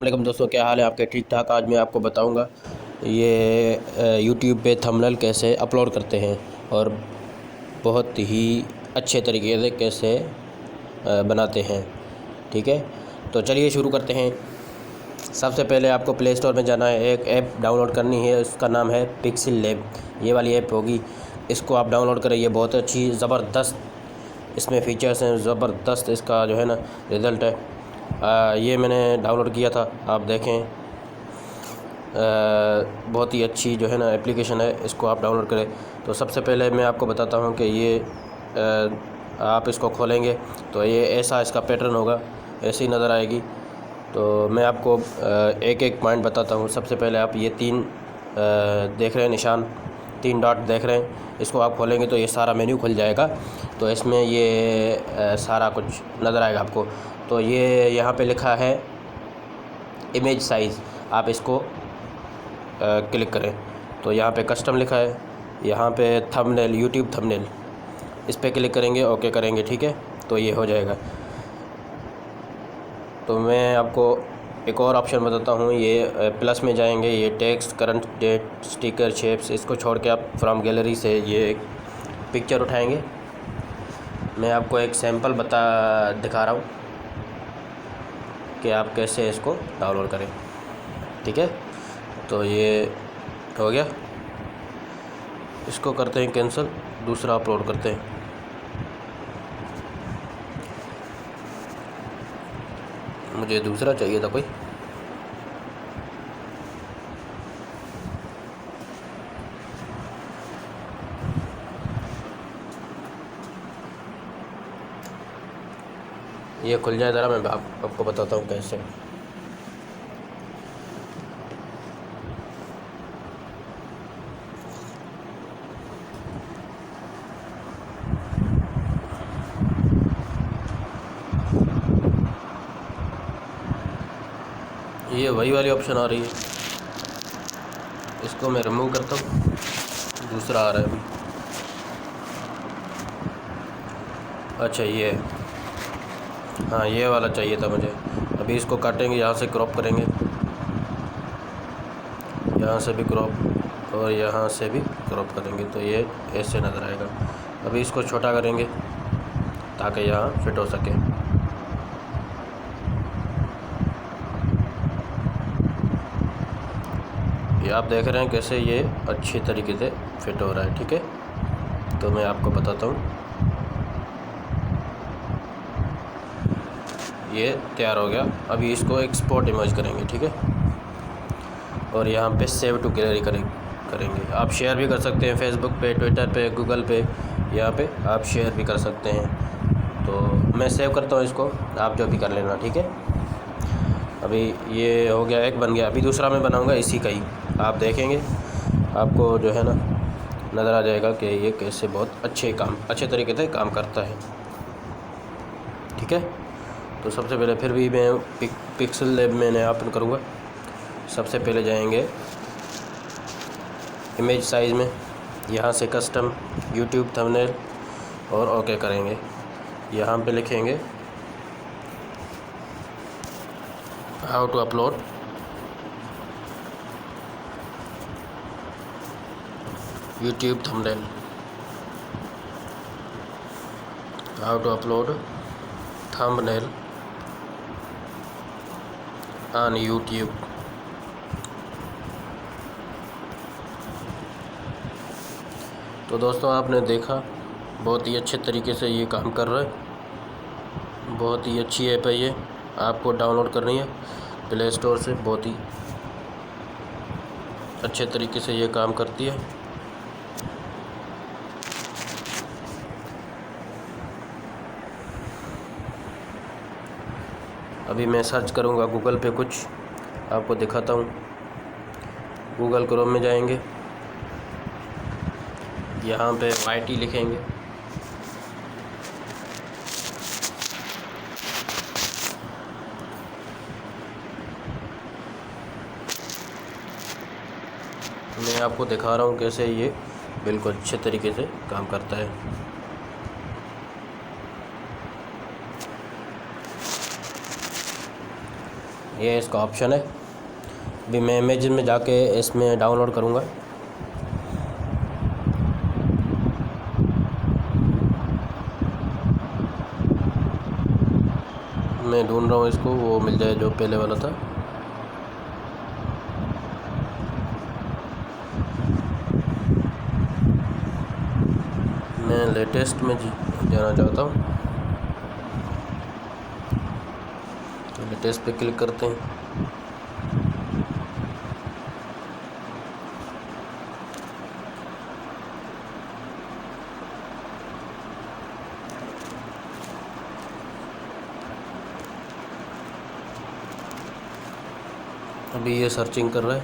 वालेकुम दोस्तों, क्या हाल है आपके? ठीक ठाक। आज मैं आपको बताऊंगा ये यूट्यूब पे थंबनेल कैसे अपलोड करते हैं और बहुत ही अच्छे तरीके से कैसे बनाते हैं। ठीक है, तो चलिए शुरू करते हैं। सबसे पहले आपको प्ले स्टोर में जाना है, एक ऐप डाउनलोड करनी है, उसका नाम है पिक्सेल लैब। ये वाली ऐप होगी, इसको आप डाउनलोड करें। ये बहुत अच्छी ज़बरदस्त इसमें फ़ीचर्स हैं, ज़बरदस्त इसका जो है ना रिज़ल्ट है। ये मैंने डाउनलोड किया था, आप देखें। बहुत ही अच्छी जो है ना एप्लीकेशन है, इसको आप डाउनलोड करें। तो सबसे पहले मैं आपको बताता हूँ कि ये आप इसको खोलेंगे तो ये ऐसा इसका पैटर्न होगा, ऐसी ही नज़र आएगी। तो मैं आपको एक एक पॉइंट बताता हूँ। सबसे पहले आप ये तीन देख रहे हैं निशान, तीन डॉट देख रहे हैं, इसको आप खोलेंगे तो ये सारा मेन्यू खुल जाएगा। तो इसमें ये सारा कुछ नज़र आएगा आपको। तो ये यहाँ पे लिखा है इमेज साइज़, आप इसको क्लिक करें तो यहाँ पे कस्टम लिखा है, यहाँ पे थंबनेल, यूट्यूब थंबनेल, इस पर क्लिक करेंगे, ओके करेंगे। ठीक है, तो ये हो जाएगा। तो मैं आपको एक और ऑप्शन बताता हूँ, ये प्लस में जाएंगे, ये text, current date, sticker, shapes, इसको छोड़ के आप फ्रॉम गैलरी से ये एक पिक्चर उठाएंगे। मैं आपको एक सैंपल दिखा रहा हूँ कि आप कैसे इसको डाउनलोड करें। ठीक है, तो ये हो गया, इसको करते हैं कैंसिल, दूसरा अपलोड करते हैं। मुझे दूसरा चाहिए था कोई। ये खुल जाए ज़रा, मैं आपको बताता हूँ कैसे। ये वही वाली ऑप्शन आ रही है, इसको मैं रिमूव करता हूँ, दूसरा आ रहा है अभी। अच्छा ये, हाँ ये वाला चाहिए था मुझे। अभी इसको काटेंगे, यहाँ से क्रॉप करेंगे, यहाँ से भी क्रॉप और यहाँ से भी क्रॉप करेंगे, तो ये ऐसे नज़र आएगा। अभी इसको छोटा करेंगे ताकि यहाँ फिट हो सके। ये आप देख रहे हैं कैसे ये अच्छी तरीके से फिट हो रहा है। ठीक है, तो मैं आपको बताता हूँ, ये तैयार हो गया। अभी इसको एक्सपोर्ट इमेज करेंगे। ठीक है, और यहाँ पे सेव टू गैलरी करेंगे। आप शेयर भी कर सकते हैं फेसबुक पे, ट्विटर पे, गूगल पे, यहाँ पे आप शेयर भी कर सकते हैं। तो मैं सेव करता हूँ इसको, आप जो भी कर लेना। ठीक है, अभी ये हो गया, एक बन गया। अभी दूसरा मैं बनाऊँगा इसी का ही, आप देखेंगे, आपको जो है ना नज़र आ जाएगा कि ये कैसे बहुत अच्छे तरीके से काम करता है। ठीक है, तो सबसे पहले फिर भी मैं पिक्सेल लैब में ओपन करूँगा। सबसे पहले जाएंगे इमेज साइज़ में, यहाँ से कस्टम, यूट्यूब थंबनेल और ओके करेंगे। यहाँ पे लिखेंगे how to upload YouTube thumbnail, how to upload thumbnail on YouTube. तो दोस्तों आपने देखा, बहुत ही अच्छे तरीके से ये काम कर रहा है। बहुत ही अच्छी ऐप है ये, आपको डाउनलोड करनी है प्ले स्टोर से। बहुत ही अच्छे तरीके से ये काम करती है। अभी मैं सर्च करूँगा गूगल पे, कुछ आपको दिखाता हूँ। गूगल क्रोम में जाएंगे, यहाँ पे YT लिखेंगे, मैं आपको दिखा रहा हूँ कैसे ये बिल्कुल अच्छे तरीके से काम करता है। ये इसका ऑप्शन है। अभी मैं इमेजेस में जाके इसमें डाउनलोड करूँगा। मैं ढूंढ रहा हूँ इसको, वो मिल जाए जो पहले वाला था। मैं लेटेस्ट में जाना चाहता हूँ, तो लेटेस्ट पे क्लिक करते हैं। अभी ये सर्चिंग कर रहा है,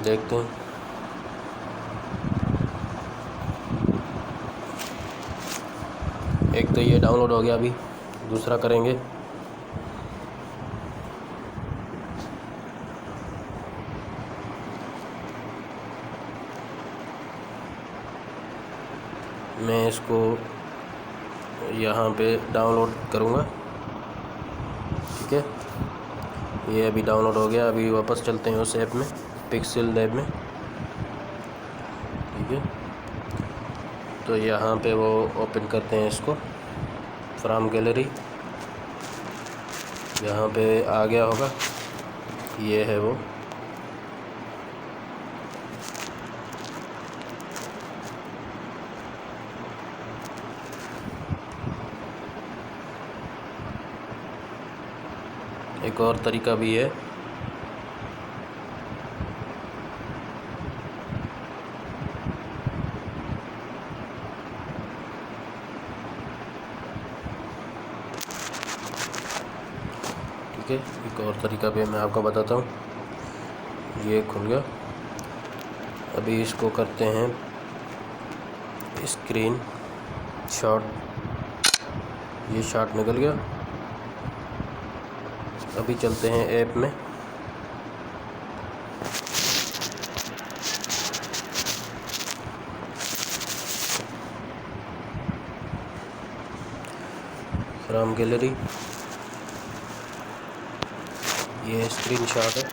देखते हैं। एक तो ये डाउनलोड हो गया, अभी दूसरा करेंगे। मैं इसको यहाँ पे डाउनलोड करूँगा, ठीक है। ये अभी डाउनलोड हो गया। अभी वापस चलते हैं उस ऐप में, पिक्सेल लैब में, ठीक है। तो यहाँ पे वो ओपन करते हैं इसको, फ्रॉम गैलरी। यहाँ पे आ गया होगा, ये है वो। एक और तरीका भी है, ठीक है। एक और तरीका भी मैं आपको बताता हूँ। ये खुल गया। अभी इसको करते हैं स्क्रीन शॉट। ये शॉट निकल गया। अभी चलते हैं ऐप में। फ्रॉम गैलरी, ये स्क्रीन शॉट है।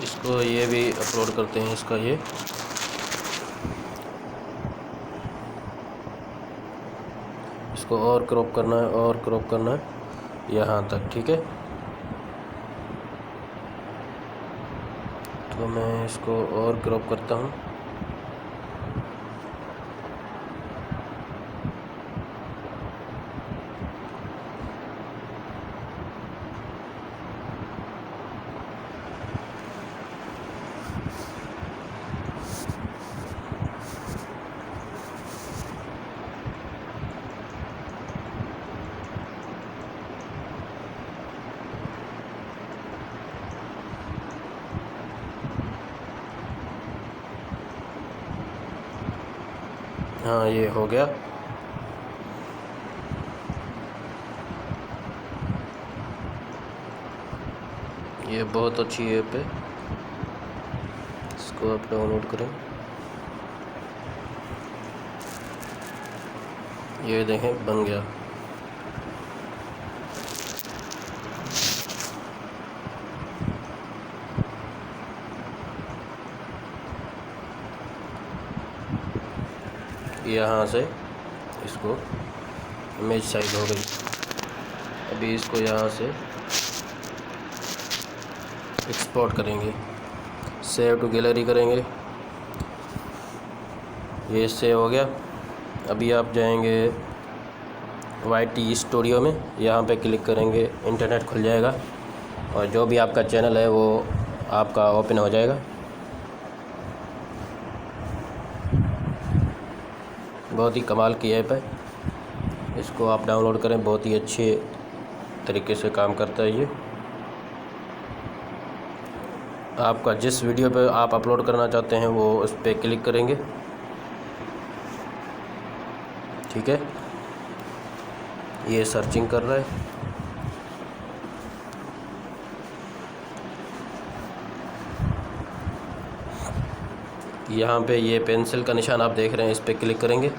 इसको ये भी अपलोड करते हैं, इसका ये इसको और क्रॉप करना है, और क्रॉप करना है यहाँ तक, ठीक है। तो मैं इसको और क्रॉप करता हूँ। हाँ, ये हो गया। ये बहुत अच्छी ऐप है, इसको आप डाउनलोड करें। ये देखें, बन गया। यहाँ से इसको इमेज साइज हो गई। अभी इसको यहाँ से एक्सपोर्ट करेंगे, सेव टू गैलरी करेंगे। ये सेव हो गया। अभी आप जाएंगे YT स्टूडियो में, यहाँ पे क्लिक करेंगे, इंटरनेट खुल जाएगा और जो भी आपका चैनल है वो आपका ओपन हो जाएगा। बहुत ही कमाल की ऐप है, इसको आप डाउनलोड करें। बहुत ही अच्छे तरीके से काम करता है ये। आपका जिस वीडियो पे आप अपलोड करना चाहते हैं वो उस पर क्लिक करेंगे, ठीक है। ये सर्चिंग कर रहा है। यहाँ पे ये पेंसिल का निशान आप देख रहे हैं, इस पर क्लिक करेंगे।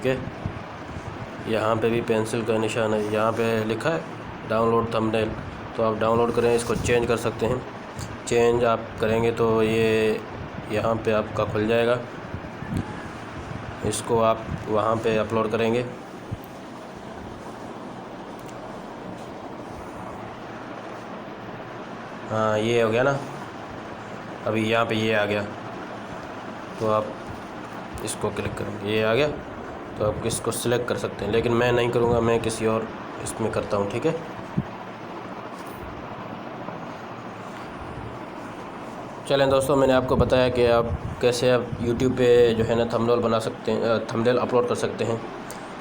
ठीक है, यहाँ पे भी पेंसिल का निशान है, यहाँ पे लिखा है डाउनलोड थंबनेल, तो आप डाउनलोड करें, इसको चेंज कर सकते हैं। चेंज आप करेंगे तो ये यहाँ पे आपका खुल जाएगा, इसको आप वहाँ पे अपलोड करेंगे। हाँ, ये हो गया ना, अभी यहाँ पे ये आ गया, तो आप इसको क्लिक करेंगे, ये आ गया, तो आप इसको सिलेक्ट कर सकते हैं, लेकिन मैं नहीं करूँगा, मैं किसी और इसमें करता हूँ। ठीक है, चलें दोस्तों, मैंने आपको बताया कि आप कैसे आप YouTube पे जो है ना थंबनेल बना सकते हैं, थंबनेल अपलोड कर सकते हैं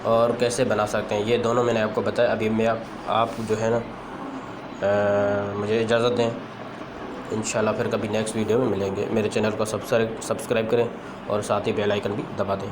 और कैसे बना सकते हैं, ये दोनों मैंने आपको बताया। अभी मैं आप जो है ना मुझे इजाज़त दें, इंशाल्लाह फिर कभी नेक्स्ट वीडियो में मिलेंगे। मेरे चैनल को सब्सक्राइब करें और साथ ही बेल आइकन भी दबा दें।